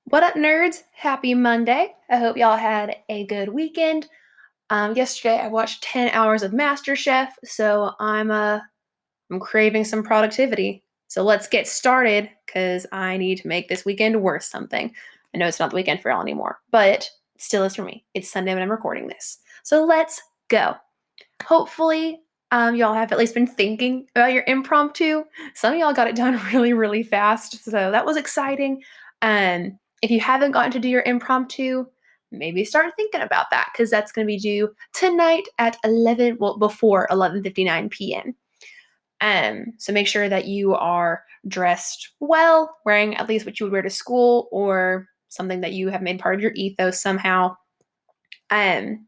What up, nerds? Happy Monday. I hope y'all had a good weekend. Yesterday I watched 10 hours of MasterChef, so I'm craving some productivity. So let's get started because I need to make this weekend worth something. I know it's not the weekend for y'all anymore, but it still is for me. It's Sunday when I'm recording this. So let's go. Hopefully, y'all have at least been thinking about your impromptu. Some of y'all got it done really, really fast, so that was exciting. If you haven't gotten to do your impromptu, maybe start thinking about that because that's going to be due tonight at 11, well, before 11:59 p.m. So make sure that you are dressed well, wearing at least what you would wear to school or something that you have made part of your ethos somehow. Um,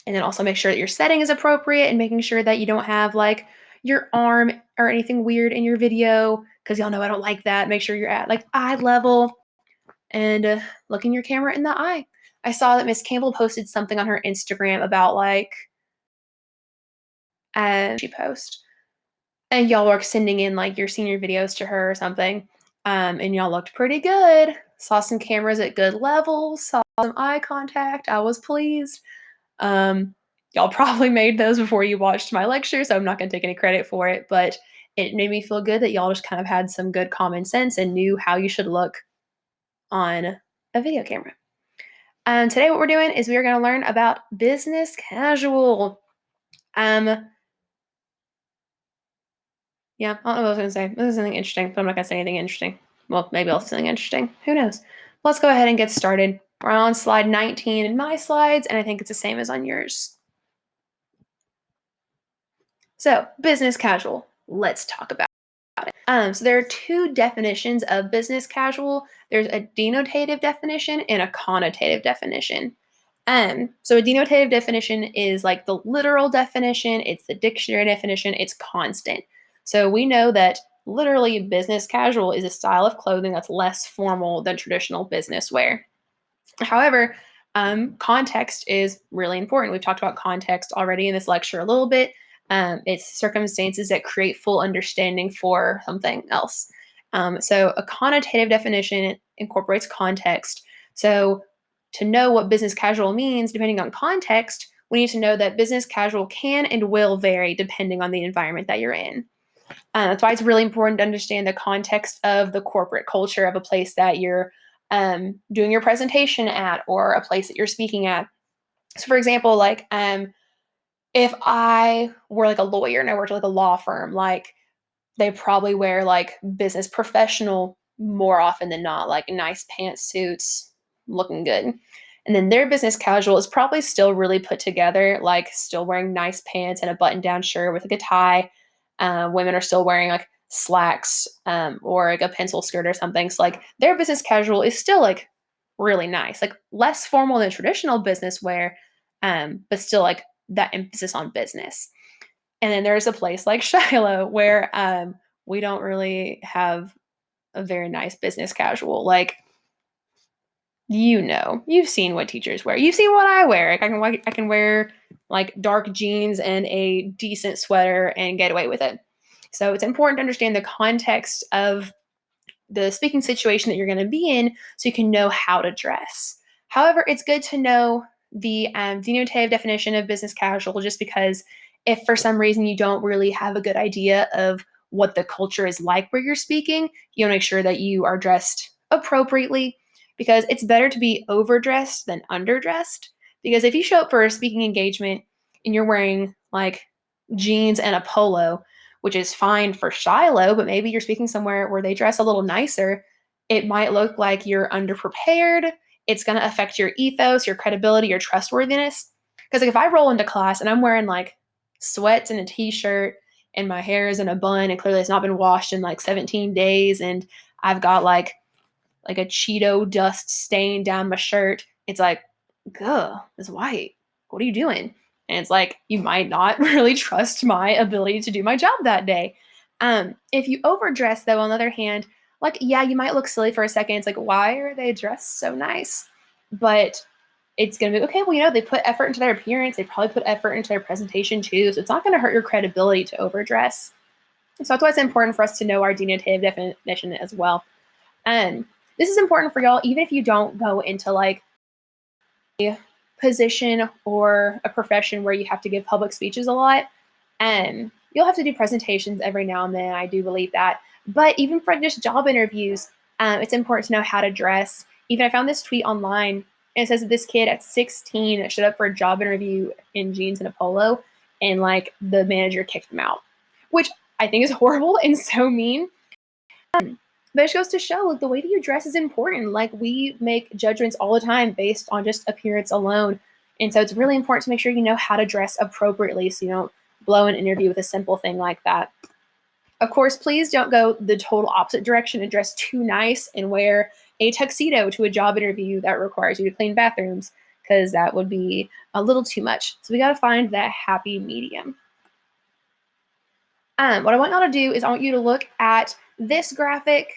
and then also make sure that your setting is appropriate and making sure that you don't have like your arm or anything weird in your video because y'all know I don't like that. Make sure you're at like eye level and looking your camera in the eye. I saw that Miss Campbell posted something on her Instagram about like she post and y'all were sending in like your senior videos to her or something. And y'all looked pretty good. Saw some cameras at good levels, saw some eye contact. I was pleased. Y'all probably made those before you watched my lecture, so I'm not going to take any credit for it, but it made me feel good that y'all just kind of had some good common sense and knew how you should look on a video camera. Today, what we're doing is we are going to learn about business casual. Yeah, I don't know what I was going to say. This is something interesting, but I'm not going to say anything interesting. Well, maybe I'll say something interesting. Who knows? Let's go ahead and get started. We're on slide 19 in my slides, and I think it's the same as on yours. So, business casual. Let's talk about it. So there are two definitions of business casual. There's a denotative definition and a connotative definition. So a denotative definition is like the literal definition, it's the dictionary definition, it's constant. So we know that literally business casual is a style of clothing that's less formal than traditional business wear. However, context is really important. We've talked about context already in this lecture a little bit. It's circumstances that create full understanding for something else. So a connotative definition incorporates context. So to know what business casual means, depending on context, we need to know that business casual can and will vary depending on the environment that you're in. That's why it's really important to understand the context of the corporate culture of a place that you're doing your presentation at or a place that you're speaking at. So, for example, like if I were like a lawyer and I worked at like a law firm, like they probably wear like business professional more often than not, like nice pantsuits, looking good. And then their business casual is probably still really put together, like still wearing nice pants and a button down shirt with like a tie. Women are still wearing like slacks or like a pencil skirt or something. So like their business casual is still like really nice, like less formal than traditional business wear, but still like that emphasis on business. And then there's a place like Shiloh where we don't really have a very nice business casual. Like, you've seen what teachers wear. You've seen what I wear. Like, I can wear like dark jeans and a decent sweater and get away with it. So it's important to understand the context of the speaking situation that you're going to be in so you can know how to dress. However, it's good to know the denotative definition of business casual just because if for some reason you don't really have a good idea of what the culture is like where you're speaking, you want to make sure that you are dressed appropriately because it's better to be overdressed than underdressed. Because if you show up for a speaking engagement and you're wearing like jeans and a polo, which is fine for Shiloh, but maybe you're speaking somewhere where they dress a little nicer, it might look like you're underprepared. It's going to affect your ethos, your credibility, your trustworthiness. Because like, if I roll into class and I'm wearing like sweats and a t-shirt and my hair is in a bun and clearly it's not been washed in like 17 days and I've got like a Cheeto dust stain down my shirt, it's like, ugh, it's white. What are you doing? And it's like, you might not really trust my ability to do my job that day. If you overdress, though, on the other hand, like, yeah, you might look silly for a second. It's like, why are they dressed so nice? But it's going to be, okay, well, they put effort into their appearance. They probably put effort into their presentation, too. So it's not going to hurt your credibility to overdress. So that's why it's important for us to know our denotative definition as well. Um, this is important for y'all, even if you don't go into like a position or a profession where you have to give public speeches a lot. And you'll have to do presentations every now and then. I do believe that. But even for just job interviews, it's important to know how to dress. Even I found this tweet online, and it says that this kid at 16 showed up for a job interview in jeans and a polo, and like the manager kicked him out, which I think is horrible and so mean. But it just goes to show, like, the way that you dress is important. Like, we make judgments all the time based on just appearance alone. And so it's really important to make sure you know how to dress appropriately so you don't blow an interview with a simple thing like that. Of course, please don't go the total opposite direction and dress too nice and wear a tuxedo to a job interview that requires you to clean bathrooms, because that would be a little too much. So we got to find that happy medium. What I want y'all to do is I want you to look at this graphic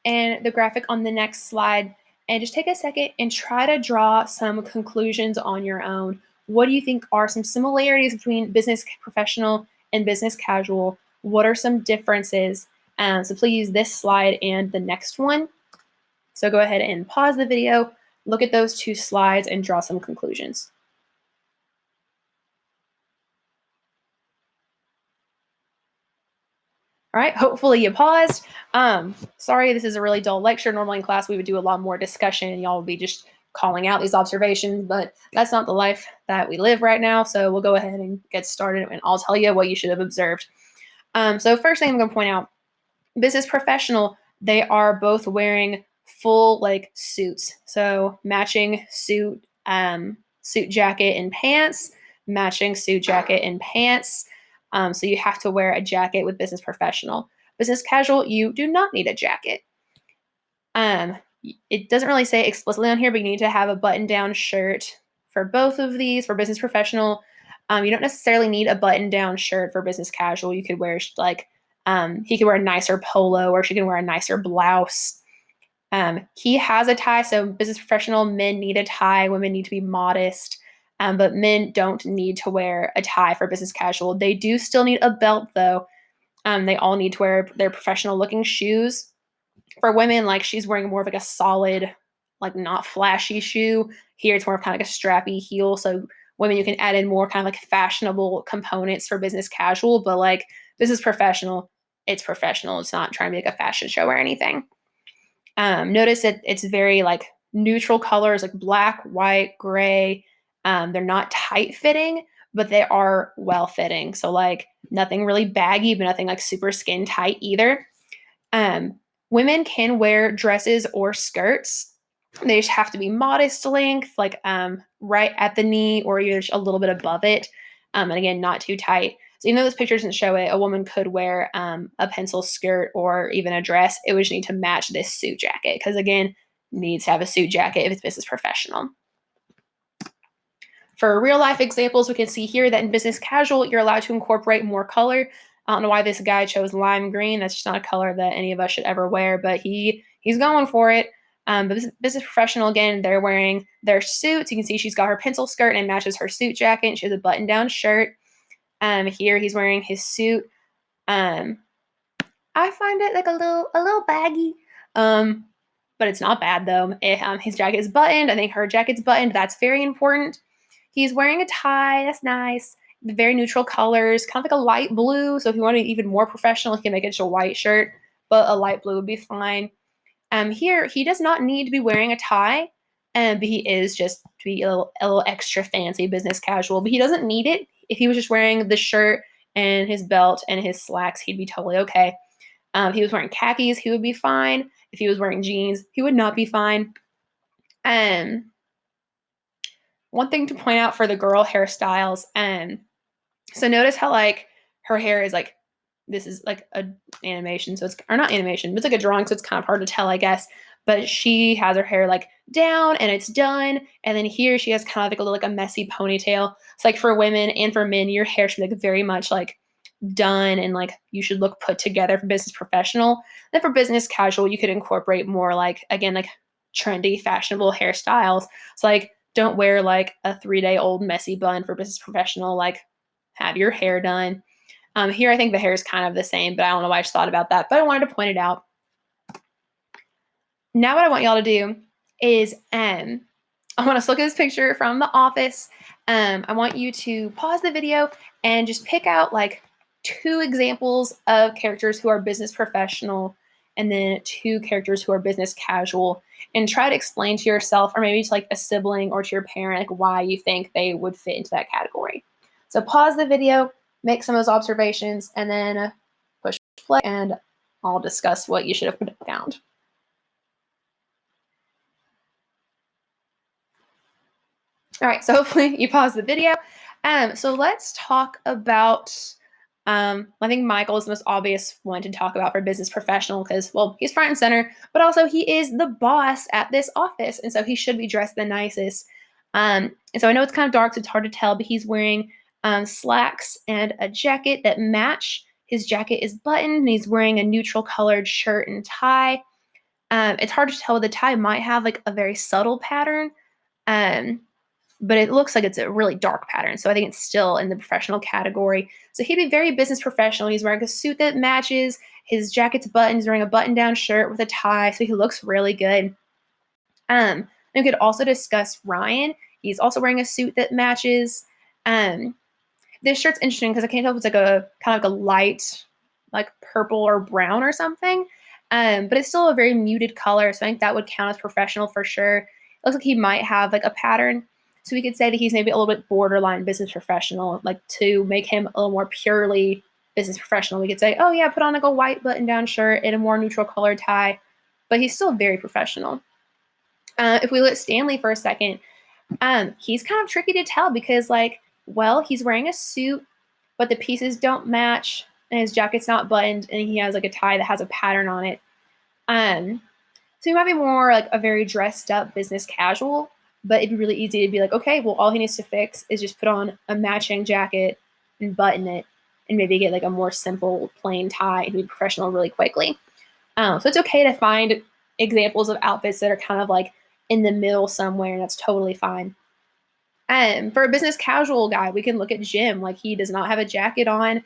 and the graphic on the next slide, and just take a second and try to draw some conclusions on your own. What do you think are some similarities between business professional and business casual? What are some differences? So please use this slide and the next one. So go ahead and pause the video, look at those two slides, and draw some conclusions. All right, hopefully you paused. Sorry, this is a really dull lecture. Normally in class, we would do a lot more discussion and y'all would be just calling out these observations, but that's not the life that we live right now. So we'll go ahead and get started, and I'll tell you what you should have observed. So first thing I'm gonna point out, business professional, they are both wearing full like suits. So matching suit, suit jacket and pants, matching suit jacket and pants. So you have to wear a jacket with business professional. Business casual, you do not need a jacket. It doesn't really say explicitly on here, but you need to have a button-down shirt for both of these. For business professional, you don't necessarily need a button-down shirt for business casual. You could wear like he could wear a nicer polo, or she can wear a nicer blouse. He has a tie, so business professional, men need a tie, women need to be modest. But men don't need to wear a tie for business casual. They do still need a belt, though. They all need to wear their professional looking shoes. For women, like, she's wearing more of like a solid, like, not flashy shoe. Here it's more of kind of like a strappy heel. So women, you can add in more kind of like fashionable components for business casual, but like business professional, it's professional. It's not trying to be like a fashion show or anything. Notice that it's very like neutral colors, like black, white, gray. They're not tight fitting, but they are well fitting. So like nothing really baggy, but nothing like super skin tight either. Um, Women can wear dresses or skirts. They just have to be modest length, like right at the knee or either a little bit above it. And again, not too tight. So even though this picture doesn't show it, a woman could wear a pencil skirt or even a dress. It would just need to match this suit jacket because again, needs to have a suit jacket if it's business professional. For real life examples, we can see here that in business casual, you're allowed to incorporate more color. I don't know why this guy chose lime green. That's just not a color that any of us should ever wear, but he's going for it. But business professional, again, they're wearing their suits. You can see she's got her pencil skirt and it matches her suit jacket. She has a button-down shirt. Here he's wearing his suit. I find it like a little baggy. But it's not bad though. His jacket is buttoned. I think her jacket's buttoned. That's very important. He's wearing a tie. That's nice. Very neutral colors, kind of like a light blue. So if you want to be even more professional, you can make it just a white shirt, but a light blue would be fine. Here, he does not need to be wearing a tie, but he is just to be a little extra fancy business casual, but he doesn't need it. If he was just wearing the shirt and his belt and his slacks, he'd be totally okay. If he was wearing khakis, he would be fine. If he was wearing jeans, he would not be fine. One thing to point out for the girl hairstyles, so notice how like her hair is like, this is like a animation, so it's, or not animation, but it's like a drawing, so it's kind of hard to tell, I guess. But she has her hair like down and it's done, and then here she has kind of like a messy ponytail. It's like for women and for men, your hair should be like very much like done and like you should look put together for business professional. Then for business casual, you could incorporate more like, again, like trendy, fashionable hairstyles. It's like, don't wear like a 3-day-old messy bun for business professional. Like, have your hair done. Here, I think the hair is kind of the same, but I don't know why I just thought about that. But I wanted to point it out. Now what I want y'all to do is I want us to look at this picture from The Office. I want you to pause the video and just pick out like 2 examples of characters who are business professional and then 2 characters who are business casual, and try to explain to yourself or maybe to like a sibling or to your parent like why you think they would fit into that category. So pause the video, make some of those observations, and then push play and I'll discuss what you should have found. All right, so hopefully you pause the video. So let's talk about, I think Michael is the most obvious one to talk about for business professional because, well, he's front and center, but also he is the boss at this office. And so he should be dressed the nicest. And so I know it's kind of dark, so it's hard to tell, but he's wearing slacks and a jacket that match. His jacket is buttoned and he's wearing a neutral colored shirt and tie. It's hard to tell, the tie might have like a very subtle pattern. Um, but it looks like it's a really dark pattern. So I think it's still in the professional category. So he'd be very business professional. He's wearing a suit that matches. His jacket's buttoned. He's wearing a button-down shirt with a tie. So he looks really good. And we could also discuss Ryan. He's also wearing a suit that matches. This shirt's interesting because I can't tell if it's like a kind of like a light, like purple or brown or something. But it's still a very muted color. So I think that would count as professional for sure. It looks like he might have like a pattern. So we could say that he's maybe a little bit borderline business professional, like to make him a little more purely business professional. We could say, oh yeah, put on like a white button-down shirt and a more neutral colored tie, but he's still very professional. If we look at Stanley for a second, he's kind of tricky to tell because like, well, he's wearing a suit, but the pieces don't match and his jacket's not buttoned and he has like a tie that has a pattern on it. So he might be more like a very dressed up business casual, but it'd be really easy to be like, okay, well, all he needs to fix is just put on a matching jacket and button it and maybe get like a more simple plain tie and be professional really quickly. So it's okay to find examples of outfits that are kind of like in the middle somewhere, and that's totally fine. For a business casual guy, we can look at Jim. Like he does not have a jacket on,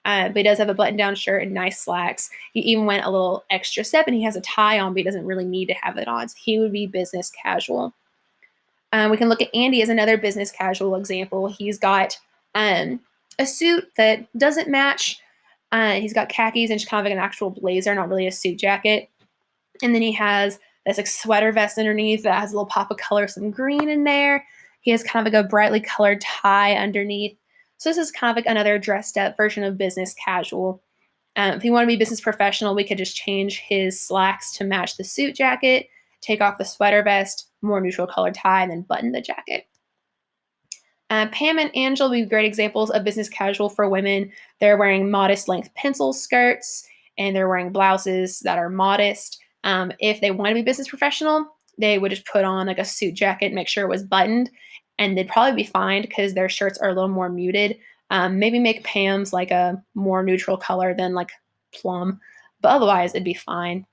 but he does have a button-down shirt and nice slacks. He even went a little extra step and he has a tie on, but he doesn't really need to have it on. So he would be business casual. We can look at Andy as another business casual example. He's got a suit that doesn't match. He's got khakis and just kind of like an actual blazer, not really a suit jacket. And then he has this like sweater vest underneath that has a little pop of color, some green in there. He has kind of like a brightly colored tie underneath. So this is kind of like another dressed up version of business casual. If you want to be business professional, we could just change his slacks to match the suit jacket, take off the sweater vest, more neutral colored tie, and then button the jacket. Pam and Angela would be great examples of business casual for women. They're wearing modest length pencil skirts and they're wearing blouses that are modest. If they want to be business professional, they would just put on like a suit jacket, make sure it was buttoned, and they'd probably be fine because their shirts are a little more muted. Maybe make Pam's like a more neutral color than like plum, but otherwise it'd be fine.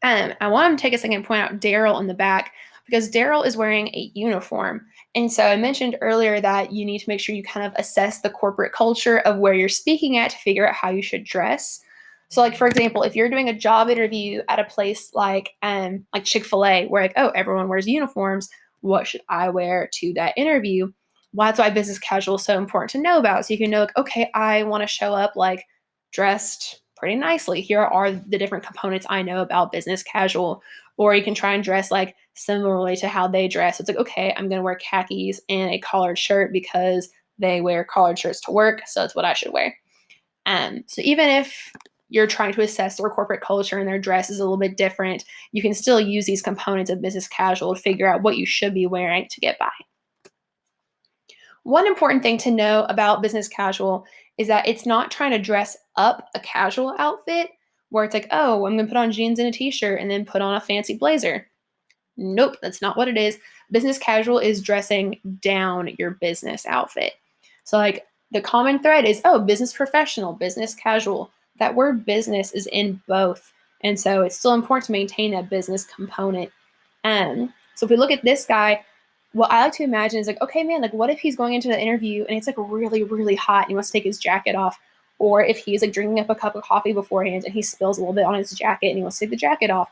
I want to take a second and point out Daryl in the back because Daryl is wearing a uniform. And so I mentioned earlier that you need to make sure you kind of assess the corporate culture of where you're speaking at to figure out how you should dress. So, like for example, if you're doing a job interview at a place like Chick-fil-A, where like, oh, everyone wears uniforms, what should I wear to that interview? Well, that's why business casual is so important to know about. So you can know, like, okay, I want to show up like dressed pretty nicely. Here are the different components I know about business casual. Or you can try and dress like similarly to how they dress. So it's like, okay, I'm going to wear khakis and a collared shirt because they wear collared shirts to work. So that's what I should wear. So even if you're trying to assess their corporate culture and their dress is a little bit different, you can still use these components of business casual to figure out what you should be wearing to get by. One important thing to know about business casual is that it's not trying to dress up a casual outfit where it's like, oh, I'm going to put on jeans and a t-shirt and then put on a fancy blazer. Nope, that's not what it is. Business casual is dressing down your business outfit. So like the common thread is, oh, business professional, business casual. That word business is in both. And so it's still important to maintain that business component. So if we look at this guy, what I like to imagine is like, okay, man, like what if he's going into the interview and it's like really, really hot and he wants to take his jacket off? Or if he's like drinking up a cup of coffee beforehand and he spills a little bit on his jacket and he wants to take the jacket off.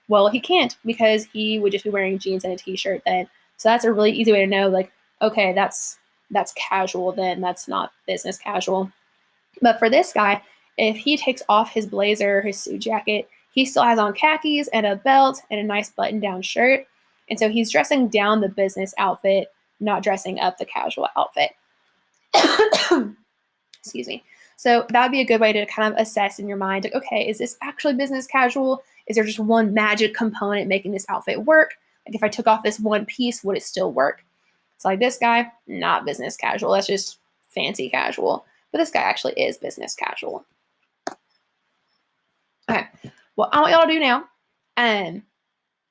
Well, he can't because he would just be wearing jeans and a t-shirt then. So that's a really easy way to know, like, okay, that's casual then, that's not business casual. But for this guy, if he takes off his blazer, his suit jacket, he still has on khakis and a belt and a nice button down shirt. And so he's dressing down the business outfit, not dressing up the casual outfit. Excuse me. So that would be a good way to kind of assess in your mind, like, okay, is this actually business casual? Is there just one magic component making this outfit work? Like if I took off this one piece, would it still work? It's like this guy, not business casual. That's just fancy casual. But this guy actually is business casual. Okay. What I want y'all to do now, I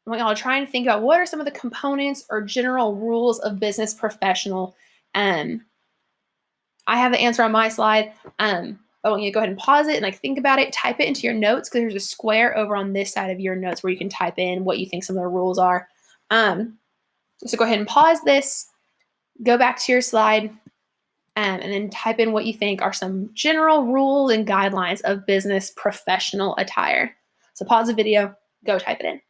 want y'all to try and think about what are some of the components or general rules of business professional. Um, I have the answer on my slide. I want you to go ahead and pause it and like think about it, type it into your notes because there's a square over on this side of your notes where you can type in what you think some of the rules are. So go ahead and pause this, go back to your slide, and then type in what you think are some general rules and guidelines of business professional attire. So pause the video, go type it in.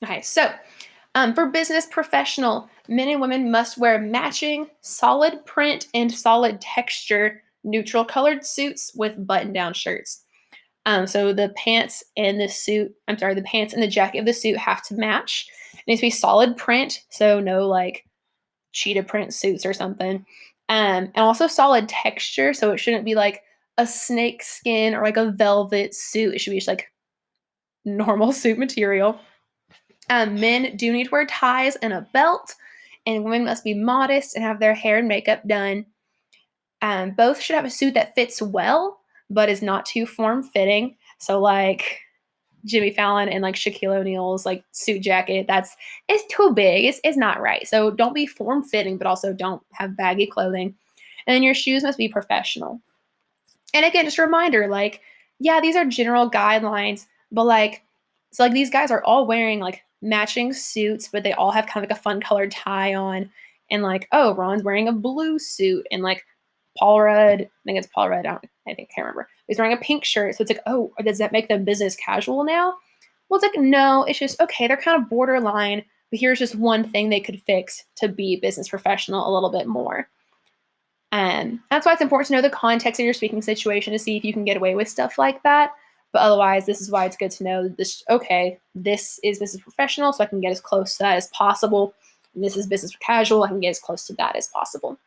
Okay, so for business professional, men and women must wear matching solid print and solid texture neutral colored suits with button down shirts. So the pants and the suit, the pants and the jacket of the suit have to match. It needs to be solid print, so no like cheetah print suits or something. And also solid texture, so it shouldn't be like a snake skin or like a velvet suit. It should be just like normal suit material. Men do need to wear ties and a belt, and women must be modest and have their hair and makeup done. Both should have a suit that fits well, but is not too form fitting. So, like Jimmy Fallon and like Shaquille O'Neal's like suit jacket, it's too big. It's not right. So don't be form fitting, but also don't have baggy clothing. And then your shoes must be professional. And again, just a reminder, like, yeah, these are general guidelines, but like, so like these guys are all wearing like matching suits, but they all have kind of like a fun colored tie on. And like, oh, Ron's wearing a blue suit, and like Paul Rudd, I think it's Paul Rudd, I think, I can't remember. He's wearing a pink shirt. So it's like, oh, does that make them business casual now? Well, it's like, no, it's just, okay, they're kind of borderline, but here's just one thing they could fix to be business professional a little bit more. And that's why it's important to know the context of your speaking situation to see if you can get away with stuff like that. But otherwise, this is why it's good to know this. Okay, this is business professional, so I can get as close to that as possible. And this is business casual, I can get as close to that as possible.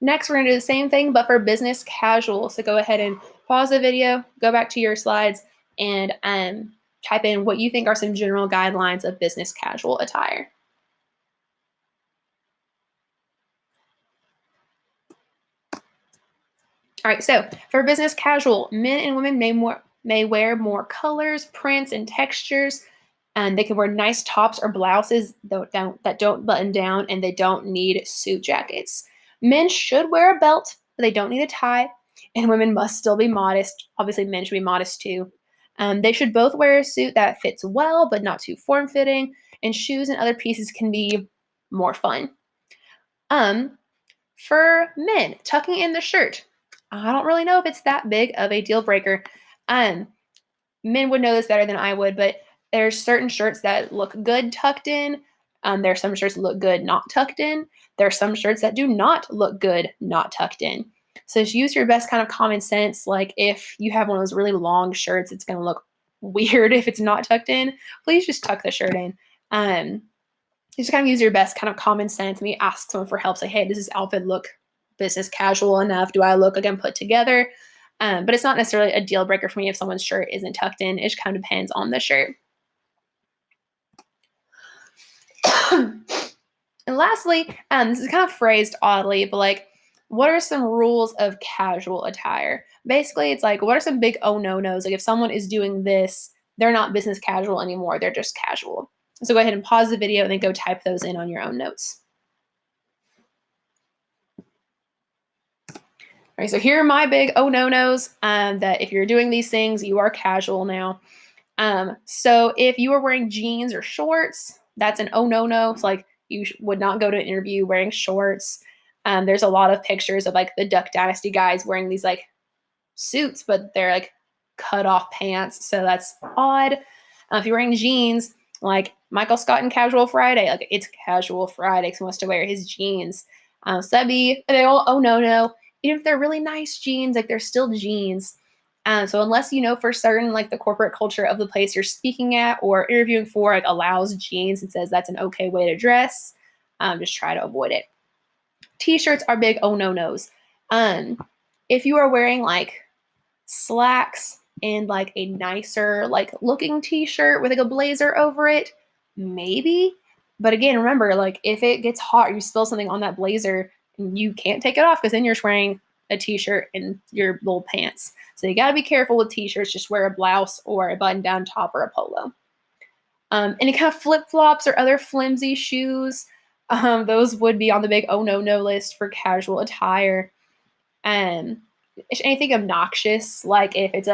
Next, we're going to do the same thing, but for business casual. So go ahead and pause the video, go back to your slides, and type in what you think are some general guidelines of business casual attire. All right, so for business casual, men and women may wear more colors, prints, and textures. And they can wear nice tops or blouses that don't button down, and they don't need suit jackets. Men should wear a belt, but they don't need a tie. And women must still be modest. Obviously, men should be modest too. They should both wear a suit that fits well, but not too form fitting. And shoes and other pieces can be more fun. For men, tucking in the shirt. I don't really know if it's that big of a deal breaker. Men would know this better than I would, but there's certain shirts that look good tucked in. There are some shirts that look good not tucked in. There are some shirts that do not look good not tucked in. So just use your best kind of common sense. Like if you have one of those really long shirts, it's going to look weird if it's not tucked in. Please just tuck the shirt in. Just kind of use your best kind of common sense. Maybe ask someone for help. Say, hey, does this outfit look business casual enough? Do I look like I'm put together? But it's not necessarily a deal breaker for me if someone's shirt isn't tucked in. It just kind of depends on the shirt. And lastly, this is kind of phrased oddly, but like, what are some rules of casual attire? Basically, it's like, what are some big oh no-nos? Like if someone is doing this, they're not business casual anymore. They're just casual. So go ahead and pause the video and then go type those in on your own notes. All right, so here are my big oh no-nos that if you're doing these things, you are casual now. So if you are wearing jeans or shorts, that's an oh no-no. It's like you would not go to an interview wearing shorts. There's a lot of pictures of like the Duck Dynasty guys wearing these like suits, but they're like cut off pants. So that's odd. If you're wearing jeans, like Michael Scott in Casual Friday, like it's Casual Friday because he wants to wear his jeans. So that'd be, they all, oh no. Even if they're really nice jeans, like they're still jeans. So unless you know for certain, like the corporate culture of the place you're speaking at or interviewing for, like allows jeans and says that's an okay way to dress, just try to avoid it. T-shirts are big oh no-nos. If you are wearing like slacks and like a nicer like looking t-shirt with like a blazer over it, maybe. But again, remember, like if it gets hot or you spill something on that blazer, you can't take it off because then you're just wearing a t-shirt and your little pants. So you got to be careful with t-shirts. Just wear a blouse or a button-down top or a polo. Any kind of flip-flops or other flimsy shoes, those would be on the big oh no list for casual attire. Anything obnoxious, like if it's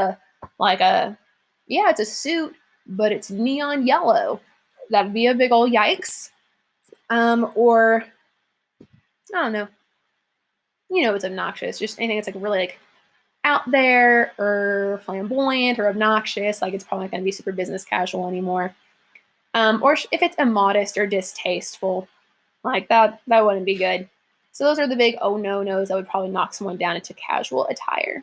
it's a suit, but it's neon yellow, that'd be a big old yikes. Or I don't know, it's obnoxious. Just anything that's like really like out there or flamboyant or obnoxious, like it's probably not going to be super business casual anymore. Or if it's immodest or distasteful, like that wouldn't be good. So those are the big oh no-nos that would probably knock someone down into casual attire.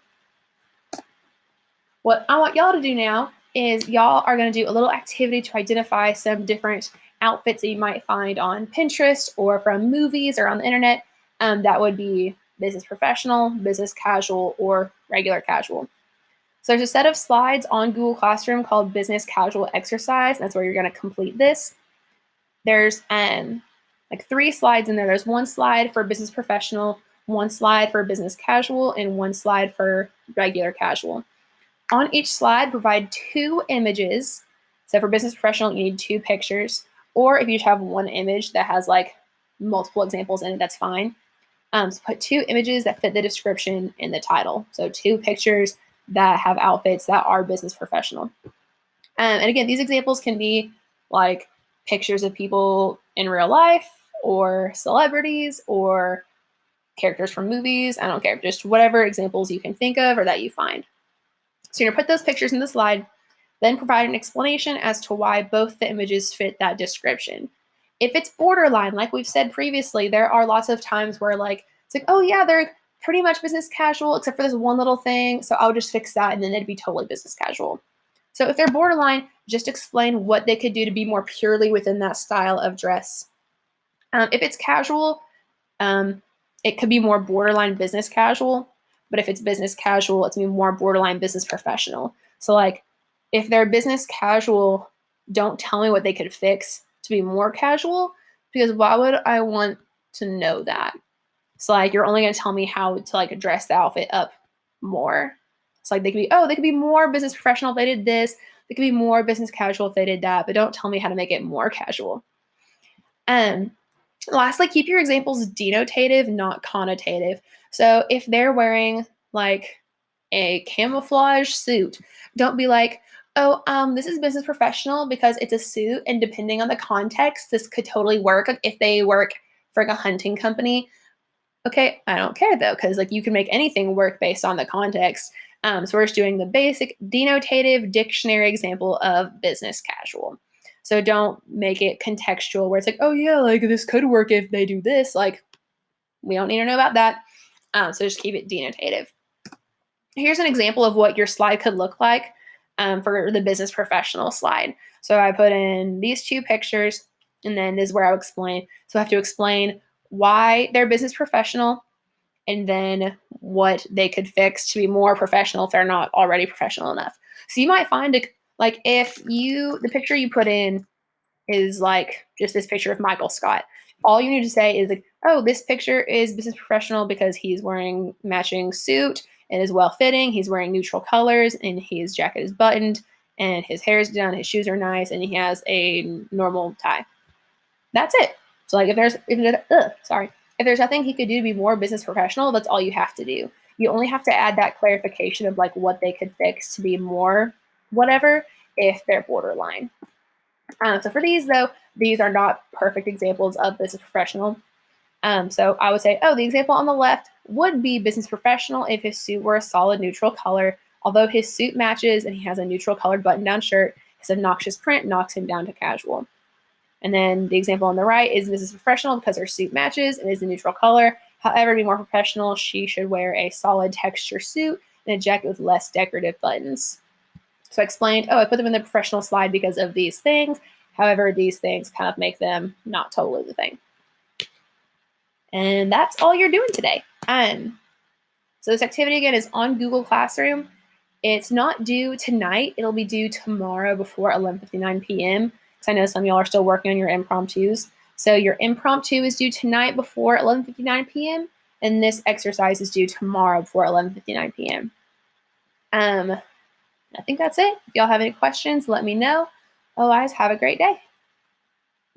What I want y'all to do now is y'all are going to do a little activity to identify some different outfits that you might find on Pinterest or from movies or on the internet that would be business professional, business casual, or regular casual. So there's a set of slides on Google Classroom called Business Casual Exercise. That's where you're going to complete this. There's like 3 slides in there. There's 1 slide for business professional, 1 slide for business casual, and 1 slide for regular casual. On each slide, provide 2 images. So for business professional, you need 2 pictures. Or if you just have 1 image that has like multiple examples in it, that's fine. So put 2 images that fit the description in the title. So 2 pictures that have outfits that are business professional. And again, these examples can be like pictures of people in real life or celebrities or characters from movies. I don't care, just whatever examples you can think of or that you find. So you're going to put those pictures in the slide, then provide an explanation as to why both the images fit that description. If it's borderline, like we've said previously, there are lots of times where like, it's like, oh yeah, they're pretty much business casual except for this one little thing. So I'll just fix that and then it'd be totally business casual. So if they're borderline, just explain what they could do to be more purely within that style of dress. If it's casual, it could be more borderline business casual. But if it's business casual, it's going to be more borderline business professional. So like if they're business casual, don't tell me what they could fix to be more casual, because why would I want to know that? So like you're only going to tell me how to like dress the outfit up more. It's like they could be more business professional if they did this. They could be more business casual if they did that, but don't tell me how to make it more casual. Lastly, keep your examples denotative, not connotative. So if they're wearing like a camouflage suit, don't be like, oh, this is business professional because it's a suit, and depending on the context, this could totally work. Like if they work for like a hunting company, okay, I don't care though, because like you can make anything work based on the context. So we're just doing the basic denotative dictionary example of business casual. So don't make it contextual where it's like, oh yeah, like this could work if they do this. Like we don't need to know about that. So just keep it denotative. Here's an example of what your slide could look like for the business professional slide. So I put in these 2 pictures, and then this is where I'll explain. So I have to explain why they're business professional, and then what they could fix to be more professional if they're not already professional enough. So you might find it like if the picture you put in is like just this picture of Michael Scott. All you need to say is like, oh, this picture is business professional because he's wearing matching suit and is well fitting. He's wearing neutral colors and his jacket is buttoned and his hair is done. His shoes are nice and he has a normal tie. That's it. So like if there's nothing he could do to be more business professional, that's all you have to do. You only have to add that clarification of like what they could fix to be more whatever if they're borderline. So for these though, these are not perfect examples of business professional. So I would say, oh, the example on the left would be business professional if his suit were a solid neutral color. Although his suit matches and he has a neutral colored button-down shirt, his obnoxious print knocks him down to casual. And then the example on the right is business professional because her suit matches and is a neutral color. However, to be more professional, she should wear a solid texture suit and a jacket with less decorative buttons. So I explained, oh, I put them in the professional slide because of these things. However, these things kind of make them not totally the thing. And that's all you're doing today. So this activity again is on Google Classroom. It's not due tonight. It'll be due tomorrow before 11:59 p.m. Because I know some of y'all are still working on your impromptus. So your impromptu is due tonight before 11:59 p.m. And this exercise is due tomorrow before 11:59 p.m. I think that's it. If y'all have any questions, let me know. Otherwise, have a great day.